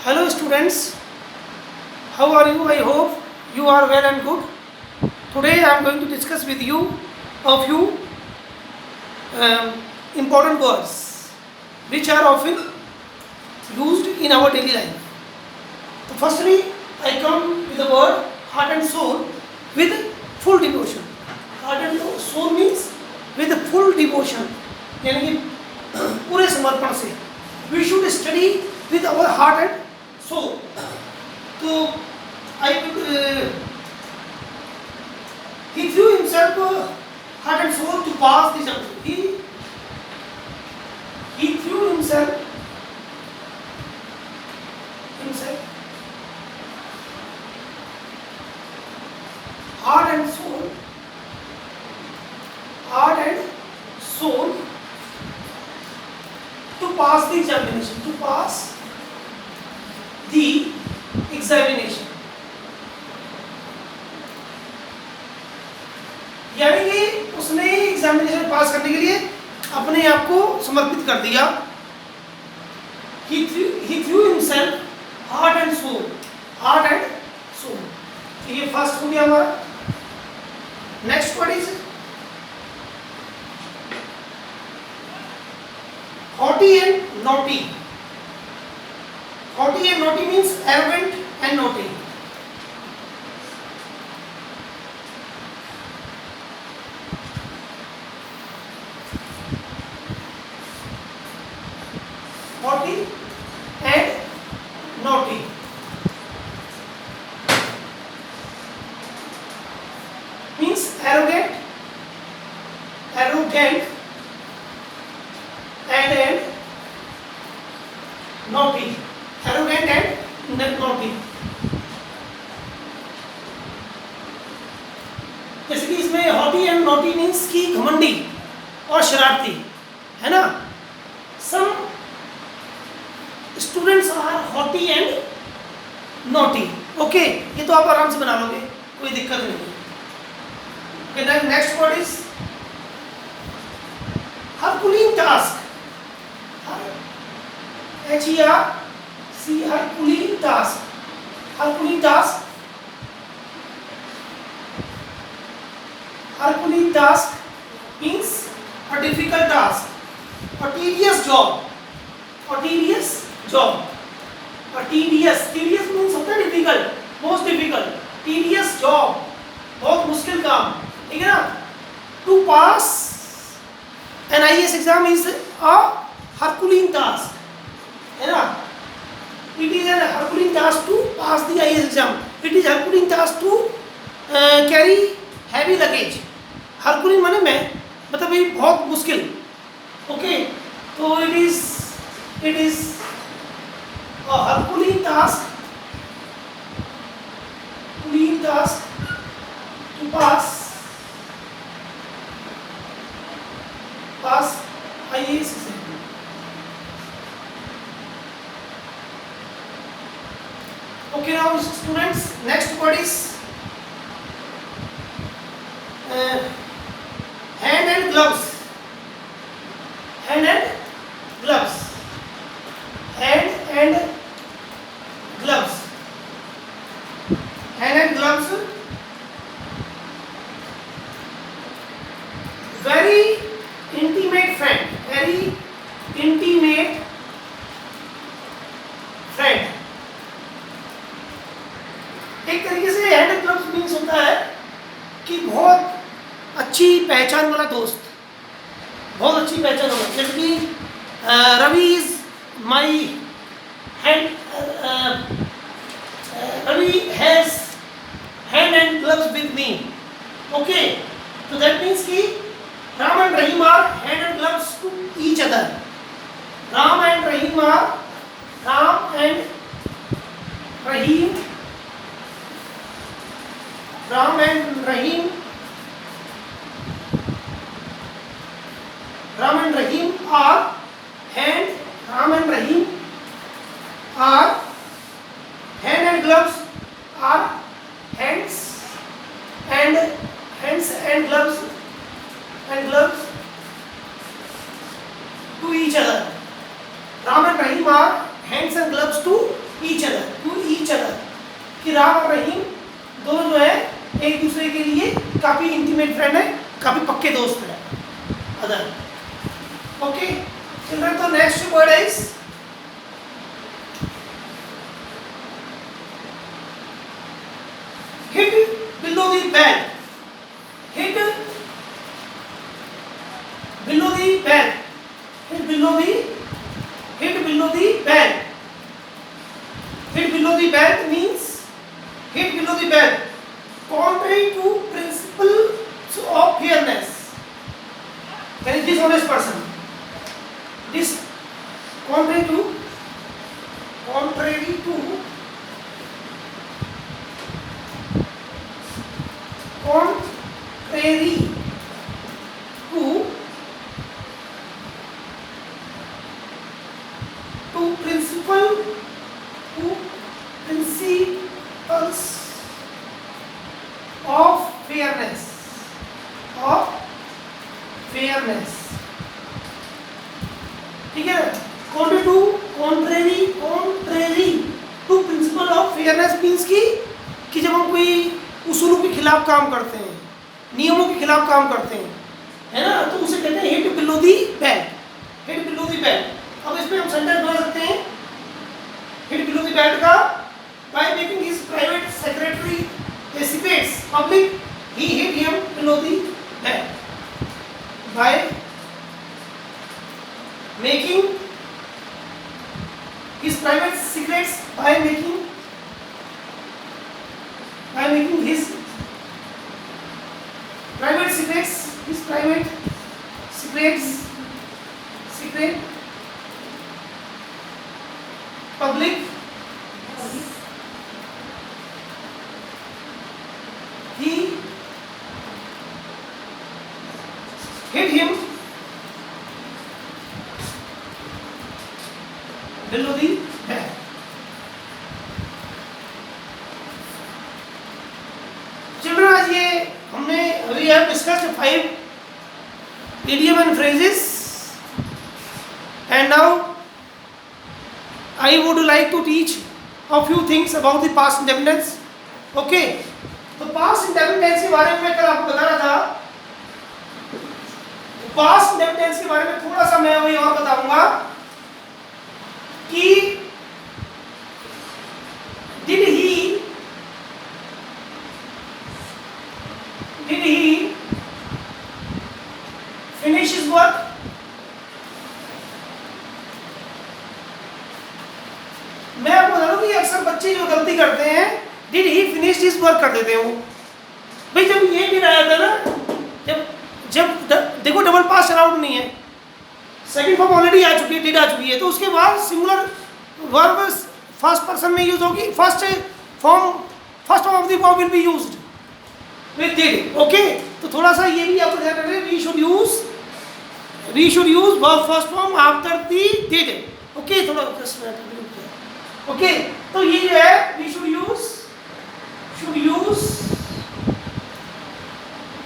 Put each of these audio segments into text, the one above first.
Hello students, how are you? I hope you are well and good. Today I am going to discuss with you a few important words which are often used in our daily life. So firstly, I come with the word heart and soul with full devotion. Heart and soul means with full devotion, यानी कि पूरे समर्पण से. We should study with our heart and soul. So I he threw himself heart and soul to pass the exam. He threw himself heart and soul to pass the examination. यानी कि उसने examination पास करने के लिए अपने आप को समर्पित कर दिया. He threw himself heart and soul. तो ये फर्स्ट हो गया हमारा. Next word is haughty and naughty. Haughty and naughty means arrogant and naughty. Haughty and naughty. Means arrogant and naughty. Arrogant and naughty. जैसे कि इसमें haughty and naughty means कि घमंडी और शरारती, है ना. Some students are haughty and naughty. Okay, ये तो आप आराम से बना लोगे, कोई दिक्कत नहीं है. Okay, then next word is Herculean task. Herculean task. Herculean task means a difficult task, a tedious job. Tedious means होता है difficult, most difficult. Tedious job, बहुत मुश्किल काम, ठीक है ना. To pass an IAS exam is a Herculean task, है ना. It is a Herculean task to pass the IAS exam. It is Herculean task to carry heavy luggage. Herculean माने मैं, मतलब ये बहुत मुश्किल. Okay, तो it is a Herculean task to pass IAS exam. Okay, now students, next word is hand and gloves. Hand and gloves. Very intimate friend. एक तरीके से हैंड एंड ग्लव्स मीन्स होता है कि बहुत अच्छी पहचान वाला दोस्त, बहुत अच्छी पहचान वाला. जैसे कि Ravi is my hand, Ravi has hand and gloves with me. Okay, तो दैट मीन्स कि Ram and Rahim are hand and gloves to each other. Ram and Rahim are hand and gloves are hands and gloves to each other. Ram and Rahim are hands and gloves to each चिराग और रहीम दोनों जो है एक दूसरे के लिए काफ़ी इंटीमेट फ्रेंड है, काफ़ी पक्के दोस्त हैं अदर। ओके चिल्ड्रन, तो next word is hit below the belt. Hit below the belt. Hit below the belt. Hit below the belt means hit below the belt. Contrary to principles of fairness. That is dishonest person. This contrary to principles of fairness. ठीक है, contrary to principle of fairness means कि जब हम कोई उसूलों के खिलाफ काम करते हैं, नियमों के खिलाफ काम करते हैं, है ना, तो उसे कहते हैं hit below the belt. Hit below the belt. अब इसमें हम सेंटेंस बना सकते हैं हिट बिलो दी बेल्ट का, by making his private secretary a secrets public, he hit him below the belt. By making his private secrets, by making his private secret public, he hit him below the belt. Children, आज ये हमने we have discussed 5 idiom and phrases, and now I would like to teach a few things about the past indefinite tense. Okay, तो past indefinite tense के बारे में मैं कल आपको बता रहा था। पास्ट इंडेफिनिट टेंस के बारे में थोड़ा सा मैं वही और बताऊंगा कि did he finish his work. मैं आपको बता दूं कि अक्सर बच्चे जो गलती करते हैं did he finish his work कर देते हैं वो। भाई जब ये डिड आया था ना, जब देखो डबल पास्ट अलाउड नहीं है, सेकंड फॉर्म ऑलरेडी आ चुकी है, डिड आ चुकी है, तो उसके बाद सिंगुलर वर्ब फर्स्ट पर्सन में यूज होगी, first form of the verb will be used with did. Okay, तो थोड़ा सा ये भी आप ध्यान रखें, we should use verb first form after the did. Okay, थोड़ा ओके, तो ये जो है we should use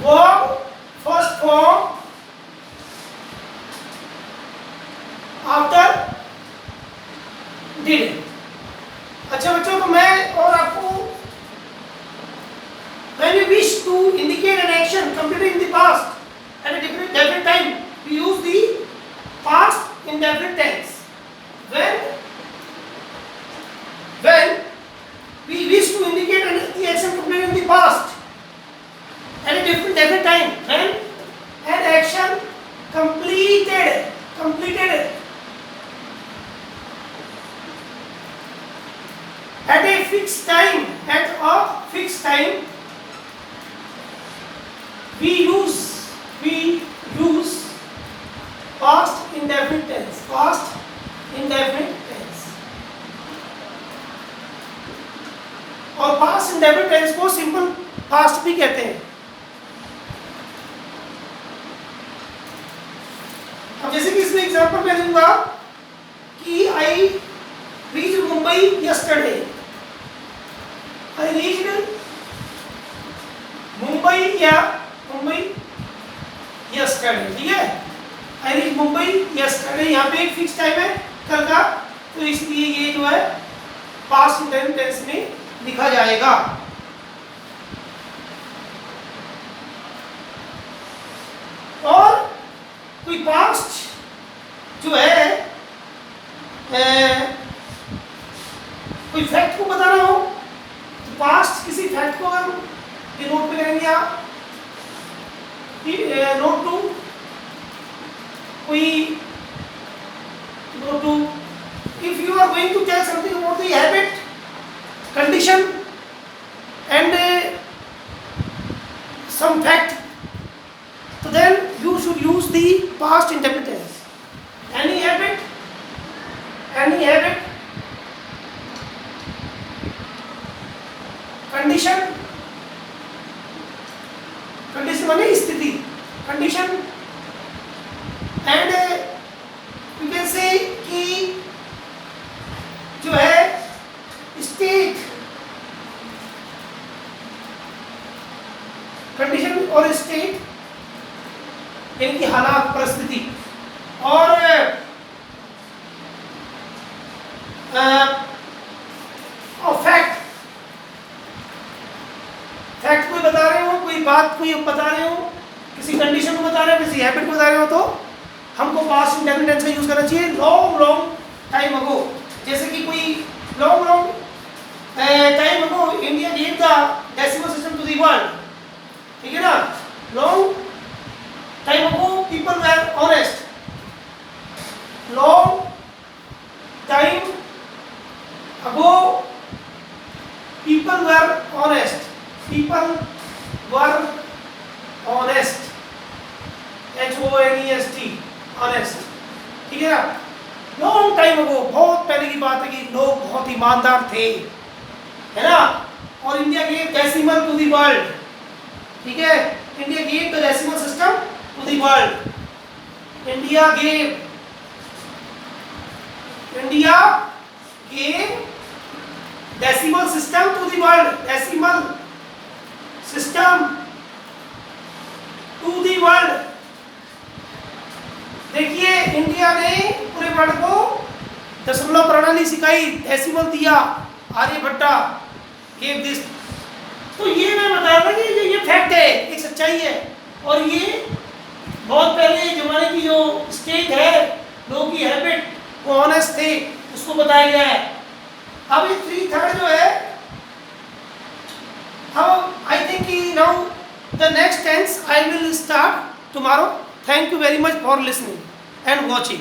verb first form after did। अच्छा बच्चों, तो मैं और आपको when we wish to indicate an action completed in the past at a different time, we use the past indefinite tense. When we wish to indicate the action completed in the past at a different time, when an action completed at a fixed time, we use past indefinite tense, और past indefinite tense को simple past भी कहते हैं। अब जैसे कि इसमें example मैं दूंगा कि I reach Mumbai yesterday. I reached Mumbai yesterday, ठीक है। आई रीच मुंबई यस्टरडे, यहाँ पे एक फिक्स टाइम है कल का, तो इसलिए ये जो है पास्ट इंडेफिनिट टेंस में लिखा जाएगा। और कोई पास्ट जो है कोई फैक्ट को बताना हो तो पास्ट किसी फैक्ट को अगर ये नोट पे करेंगे आप, नोट टू कोई note to if you are going to tell something about the habit, condition and some fact, so then you should use the past indefinite tense. Any habit, condition माने स्थिति, condition and you can say कि जो है state, condition और state इनकी हालात, परिस्थिति। और फैक्ट कोई बता रहे हो, कोई बात कोई बता रहे हो, किसी कंडीशन को बता रहे हो, किसी हैबिट को बता रहे हो, तो हमको पास्ट इंडेफिनिट टेंस का यूज करना चाहिए। लॉन्ग टाइम अगो, जैसे कि कोई long time ago India gave the decimal system to the world, ठीक है ना। Long time ago people were honest, long time ago people were honest, people were honest, HONEST, honest, ठीक है ना। Long time अगो, बहुत पहले की बात है कि लोग बहुत ईमानदार थे, है ना। और India gave decimal to the world, ठीक है, India gave the decimal system to the world. India gave decimal system to the world, decimal system to the world. देखिए इंडिया ने पूरे वर्ल्ड को दशमलव प्रणाली सिखाई, डेसिमल दिया, आर्यभट्टा गेव दिस। तो ये मैं बता रहा कि ये फैक्ट है, एक सच्चाई है। और ये बहुत पहले जमाने की जो स्टेट है, लोगों की हैबिट, वो ऑनेस्ट थे, उसको बताया गया है। अब ये 3/3 जो है, हम आई थिंक कि now the next tense I will start tomorrow. Thank you very much for listening and watching.